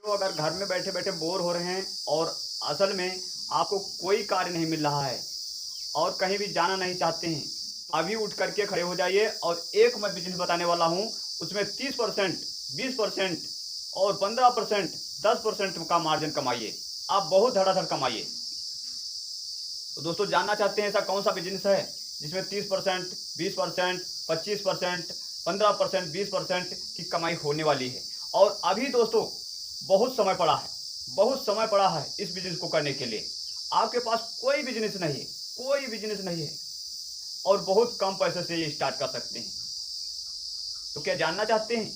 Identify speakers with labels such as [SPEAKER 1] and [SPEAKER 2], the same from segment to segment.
[SPEAKER 1] तो अगर घर में बैठे बैठे बोर हो रहे हैं और असल में आपको कोई कार्य नहीं मिल रहा है और कहीं भी जाना नहीं चाहते हैं, अभी उठ करके खड़े हो जाइए और एक मैं बिजनेस बताने वाला हूँ। उसमें 30%, 20% और 15%, 10% का मार्जिन कमाइए। आप बहुत धड़ाधड़ कमाइए। तो दोस्तों, जानना चाहते हैं ऐसा कौन सा बिजनेस है जिसमें 30%, 20%, 25%, 15%, 20% की कमाई होने वाली है। और अभी दोस्तों बहुत समय पड़ा है, बहुत समय पड़ा है इस बिजनेस को करने के लिए। आपके पास कोई बिजनेस नहीं है, कोई बिजनेस नहीं है और बहुत कम पैसे से ये स्टार्ट कर सकते हैं। तो क्या जानना चाहते हैं?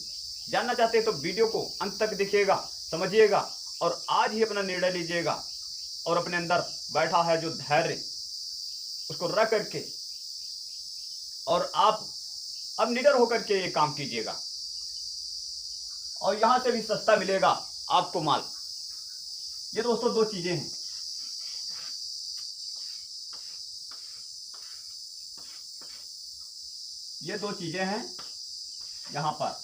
[SPEAKER 1] जानना चाहते हैं तो वीडियो को अंत तक देखिएगा, समझिएगा और आज ही अपना निर्णय लीजिएगा। और अपने अंदर बैठा है जो धैर्य, उसको रख करके और आप अब निडर होकर के ये काम कीजिएगा। और यहां से भी सस्ता मिलेगा आपको माल। ये दोस्तों दो चीजें हैं। ये दो चीजें हैं। यहां पर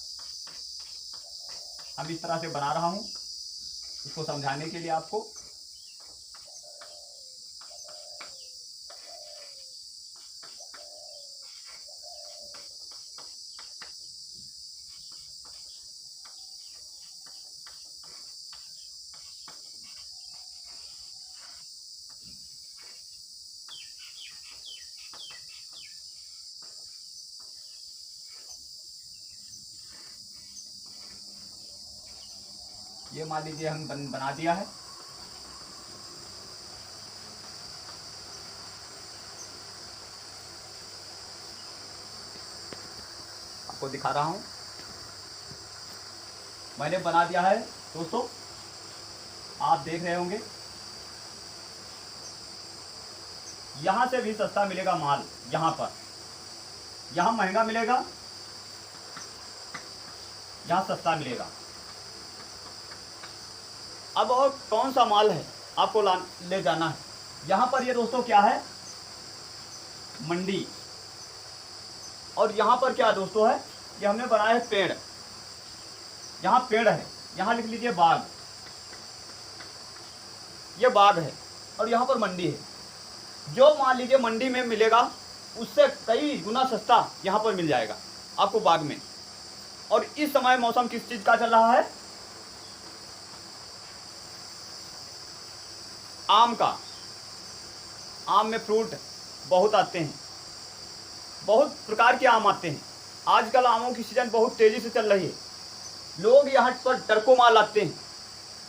[SPEAKER 1] हम इस तरह से बना रहा हूं इसको समझाने के लिए आपको। ये मान लीजिए हम बना दिया है। आपको दिखा रहा हूं, मैंने बना दिया है दोस्तों। आप देख रहे होंगे यहां से भी सस्ता मिलेगा माल। यहां पर यहां महंगा मिलेगा, यहां सस्ता मिलेगा। अब और कौन सा माल है आपको ले जाना है। यहां पर ये दोस्तों क्या है, मंडी। और यहां पर क्या दोस्तों है, ये हमने बनाया है पेड़। यहां पेड़ है, यहां लिख लीजिए बाग। ये बाग है और यहां पर मंडी है। जो मान लीजिए मंडी में मिलेगा उससे कई गुना सस्ता यहां पर मिल जाएगा आपको बाग में। और इस समय मौसम किस चीज का चल रहा है, आम का। आम में फ्रूट बहुत आते हैं, बहुत प्रकार के आम आते हैं। आजकल आमों की सीजन बहुत तेजी से चल रही है। लोग यहाँ पर टरको माल लाते हैं।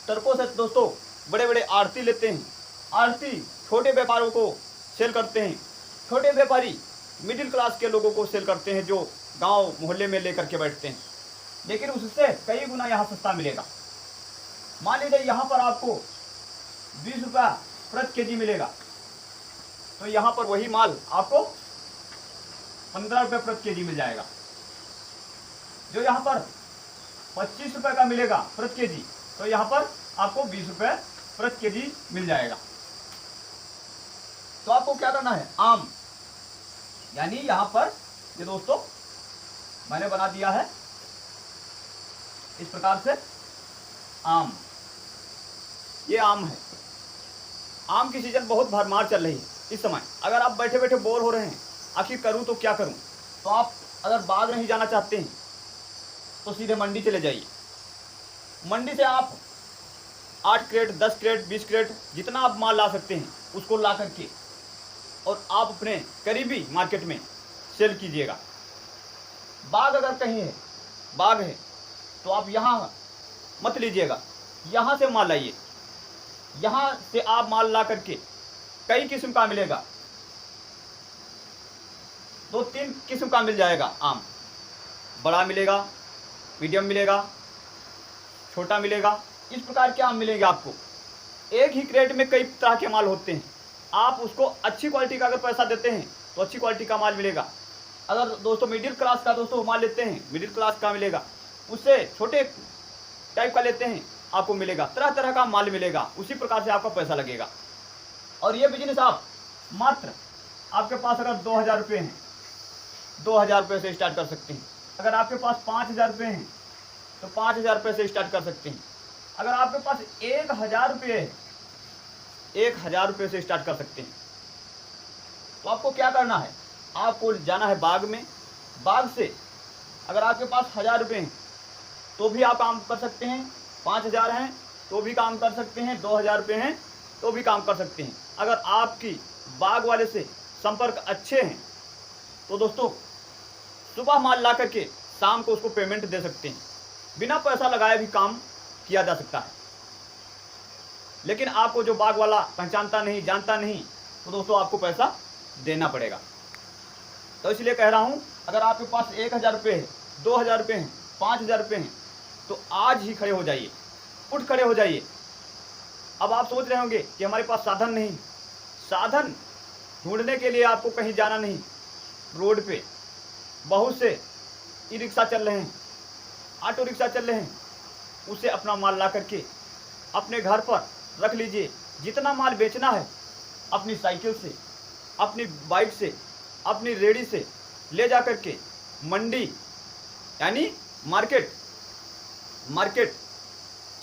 [SPEAKER 1] टरको से दोस्तों बड़े बड़े आड़ती लेते हैं। आड़ती छोटे व्यापारों को सेल करते हैं। छोटे व्यापारी मिडिल क्लास के लोगों को सेल करते हैं जो गांव मोहल्ले में लेकर के बैठते हैं। लेकिन उससे कई गुना यहाँ सस्ता मिलेगा। मान लीजिए यहाँ पर आपको 20 रुपया प्रति केजी मिलेगा, तो यहाँ पर वही माल आपको 15 रुपये प्रति केजी मिल जाएगा। जो यहाँ पर 25 रुपये का मिलेगा प्रति केजी, तो यहाँ पर आपको 20 रुपये प्रति केजी मिल जाएगा। तो आपको क्या करना है, आम, यानी यहाँ पर ये दोस्तों मैंने बना दिया है इस प्रकार से आम। ये आम है। आम की सीजन बहुत भरमार चल रही है इस समय। अगर आप बैठे बैठे बोर हो रहे हैं, आखिर करूं तो क्या करूं, तो आप अगर बाग नहीं जाना चाहते हैं तो सीधे मंडी चले जाइए। मंडी से आप 8 क्रेट, 10 क्रेट, 20 क्रेट जितना आप माल ला सकते हैं उसको ला करके और आप अपने करीबी मार्केट में सेल कीजिएगा। बाग अगर कहीं है, बाग है, तो आप यहाँ मत लीजिएगा, यहाँ से माल लाइए। यहाँ से आप माल ला करके कई किस्म का मिलेगा, 2-3 किस्म का मिल जाएगा आम। बड़ा मिलेगा, मीडियम मिलेगा, छोटा मिलेगा, इस प्रकार के आम मिलेंगे आपको। एक ही क्रेट में कई तरह के माल होते हैं। आप उसको अच्छी क्वालिटी का अगर पैसा देते हैं तो अच्छी क्वालिटी का माल मिलेगा। अगर दोस्तों मिडिल क्लास का दोस्तों माल लेते हैं, मिडिल क्लास का मिलेगा। उससे छोटे टाइप का लेते हैं, आपको मिलेगा तरह तरह का माल मिलेगा। उसी प्रकार से आपका पैसा लगेगा। और ये बिजनेस आप मात्र आपके पास अगर 2000 रुपये हैं, 2000 रुपये से स्टार्ट कर सकते हैं। अगर आपके पास 5000 रुपये हैं तो 5000 रुपये से स्टार्ट कर सकते हैं। अगर आपके पास 1000 रुपये है, 1000 रुपये से स्टार्ट कर सकते हैं। तो आपको क्या करना है, आपको जाना है बाग में। बाग से अगर आपके पास 1000 रुपये हैं तो भी आप काम कर सकते हैं, 5000 हैं तो भी काम कर सकते हैं, 2000 रुपये हैं तो भी काम कर सकते हैं। अगर आपकी बाग वाले से संपर्क अच्छे हैं तो दोस्तों सुबह माल ला करके शाम को उसको पेमेंट दे सकते हैं। बिना पैसा लगाए भी काम किया जा सकता है। लेकिन आपको जो बाग वाला पहचानता नहीं, जानता नहीं, तो दोस्तों आपको पैसा देना पड़ेगा। तो इसलिए कह रहा हूं, अगर आपके पास 1000 रुपये है, 2000 रुपये हैं, 5000 रुपये हैं, तो आज ही खड़े हो जाइए, उठ खड़े हो जाइए। अब आप सोच रहे होंगे कि हमारे पास साधन नहीं। साधन ढूंढने के लिए आपको कहीं जाना नहीं। रोड पे बहुत से ई रिक्शा चल रहे हैं, ऑटो रिक्शा चल रहे हैं, उसे अपना माल ला करके अपने घर पर रख लीजिए। जितना माल बेचना है अपनी साइकिल से, अपनी बाइक से, अपनी रेडी से ले जा करके मंडी यानी मार्केट,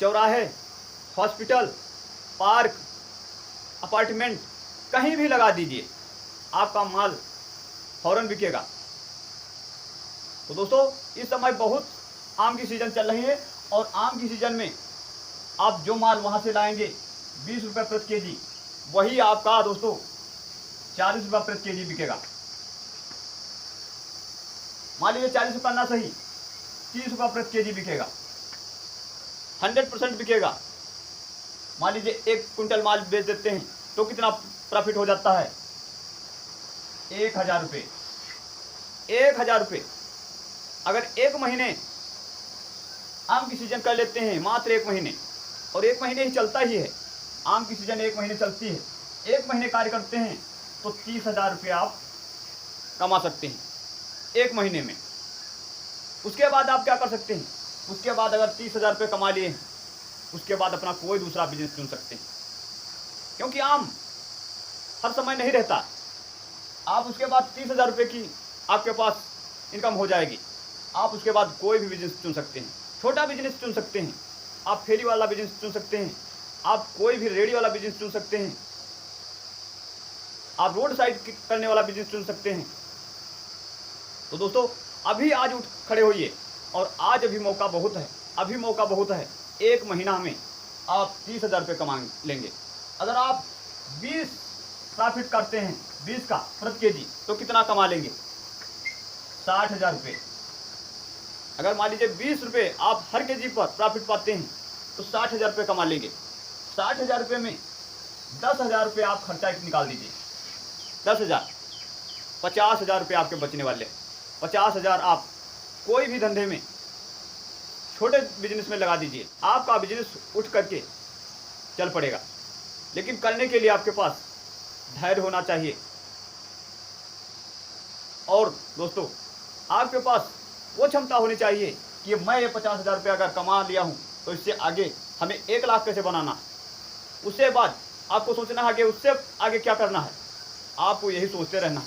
[SPEAKER 1] चौराहे, हॉस्पिटल, पार्क, अपार्टमेंट कहीं भी लगा दीजिए, आपका माल फौरन बिकेगा। तो दोस्तों इस समय बहुत आम की सीज़न चल रही है और आम की सीज़न में आप जो माल वहाँ से लाएंगे 20 रुपये प्रति केजी, वही आपका दोस्तों 40 रुपये प्रति केजी बिकेगा। मान लीजिए 40 रुपये ना सही, 30 रुपये प्रति केजी बिकेगा, 100% बिकेगा। मान लीजिए 1 कुंटल माल बेच देते हैं तो कितना प्रॉफिट हो जाता है, 1000 रुपये। 1000 रुपये अगर 1 महीने आम की सीजन कर लेते हैं, मात्र 1 महीने, और 1 महीने ही चलता ही है, आम की सीजन 1 महीने चलती है, 1 महीने कार्य करते हैं तो 30,000 रुपये आप कमा सकते हैं 1 महीने में। उसके बाद आप क्या कर सकते हैं, उसके बाद अगर 30,000 रुपये कमा लिए, उसके बाद अपना कोई दूसरा बिजनेस चुन सकते हैं, क्योंकि आम हर समय नहीं रहता। आप उसके बाद 30,000 रुपये की आपके पास इनकम हो जाएगी, आप उसके बाद कोई भी बिजनेस चुन सकते हैं। छोटा बिजनेस चुन सकते हैं, आप फेरी वाला बिजनेस चुन सकते हैं, आप कोई भी रेडी वाला बिजनेस चुन सकते हैं, आप रोड साइड करने वाला बिजनेस चुन सकते हैं। तो दोस्तों अभी आज उठ खड़े होइए, और आज अभी मौका बहुत है, अभी मौका बहुत है। 1 महीना में आप 30,000 रुपये कमा लेंगे। अगर आप 20 प्रॉफिट करते हैं 20 का प्रति केजी, तो कितना कमा लेंगे, 60,000 रुपये। अगर मान लीजिए 20 रुपये आप हर केजी पर प्रॉफिट पाते हैं तो 60,000 रुपये कमा लेंगे। 60,000 रुपये में 10,000 रुपये आप खर्चा निकाल दीजिए, 10,000, 50,000 रुपये आपके बचने वाले। 50,000 आप कोई भी धंधे में, छोटे बिजनेस में लगा दीजिए, आपका बिजनेस उठ करके चल पड़ेगा। लेकिन करने के लिए आपके पास धैर्य होना चाहिए। और दोस्तों आपके पास वो क्षमता होनी चाहिए कि मैं ये 50,000 रुपये अगर कमा लिया हूँ तो इससे आगे हमें 1 लाख कैसे बनाना है। उससे बाद आपको सोचना है कि उससे आगे क्या करना है। आपको यही सोचते रहना है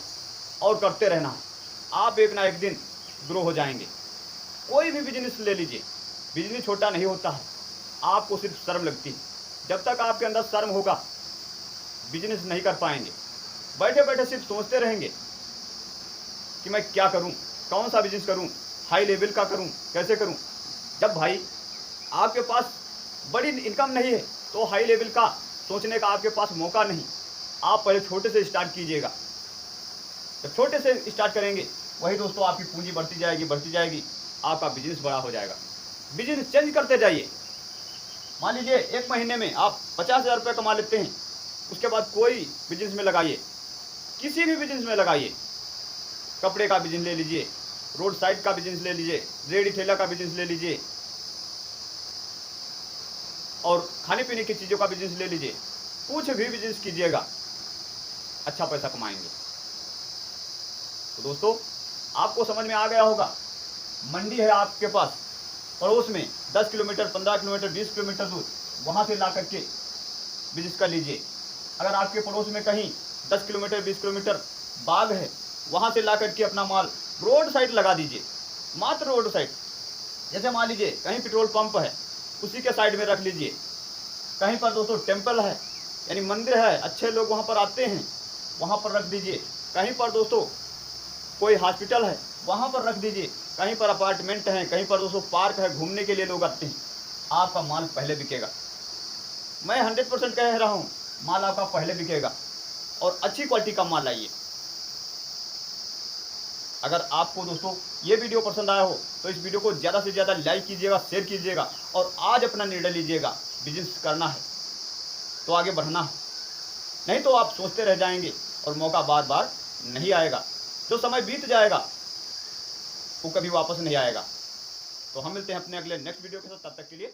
[SPEAKER 1] और करते रहना है। आप एक ना एक दिन ग्रो हो जाएंगे। कोई भी बिजनेस ले लीजिए, बिजनेस छोटा नहीं होता है। आपको सिर्फ शर्म लगती है। जब तक आपके अंदर शर्म होगा बिजनेस नहीं कर पाएंगे। बैठे बैठे सिर्फ सोचते रहेंगे कि मैं क्या करूं, कौन सा बिजनेस करूं, हाई लेवल का करूं, कैसे करूं। जब भाई आपके पास बड़ी इनकम नहीं है तो हाई लेवल का सोचने का आपके पास मौका नहीं। आप पहले छोटे से स्टार्ट कीजिएगा। जब छोटे से स्टार्ट करेंगे वही दोस्तों आपकी पूंजी बढ़ती जाएगी, आपका बिजनेस बड़ा हो जाएगा। बिजनेस चेंज करते जाइए। मान लीजिए 1 महीने में आप 50,000 रुपये कमा लेते हैं, उसके बाद कोई बिजनेस में लगाइए, किसी भी बिजनेस में लगाइए। कपड़े का बिजनेस ले लीजिए, रोड साइड का बिजनेस ले लीजिए, रेडी ठेला का बिजनेस ले लीजिए, और खाने पीने की चीज़ों का बिजनेस ले लीजिए। कुछ भी बिजनेस कीजिएगा, अच्छा पैसा कमाएंगे। तो दोस्तों आपको समझ में आ गया होगा। मंडी है आपके पास पड़ोस में 10 किलोमीटर, 15 किलोमीटर, 20 किलोमीटर दूर, वहाँ से ला करके बिजनेस कर लीजिए। अगर आपके पड़ोस में कहीं 10 किलोमीटर, 20 किलोमीटर बाग है, वहाँ से ला करके अपना माल रोड साइड लगा दीजिए, मात्र रोड साइड। जैसे मान लीजिए कहीं पेट्रोल पंप है, उसी के साइड में रख लीजिए। कहीं पर दोस्तों टेम्पल है यानी मंदिर है, अच्छे लोग वहाँ पर आते हैं, वहाँ पर रख दीजिए। कहीं पर दोस्तों कोई हॉस्पिटल है, वहाँ पर रख दीजिए। कहीं पर अपार्टमेंट हैं, कहीं पर दोस्तों पार्क है, घूमने के लिए लोग आते हैं, आपका माल पहले बिकेगा। मैं 100% कह रहा हूँ, माल आपका पहले बिकेगा। और अच्छी क्वालिटी का माल लाइए। अगर आपको दोस्तों ये वीडियो पसंद आया हो तो इस वीडियो को ज़्यादा से ज़्यादा लाइक कीजिएगा, शेयर कीजिएगा और आज अपना निर्णय लीजिएगा। बिजनेस करना है तो आगे बढ़ना है, नहीं तो आप सोचते रह जाएंगे और मौका बार बार नहीं आएगा। जो समय बीत जाएगा वो कभी वापस नहीं आएगा। तो हम मिलते हैं अपने अगले नेक्स्ट वीडियो के साथ, तब तक के लिए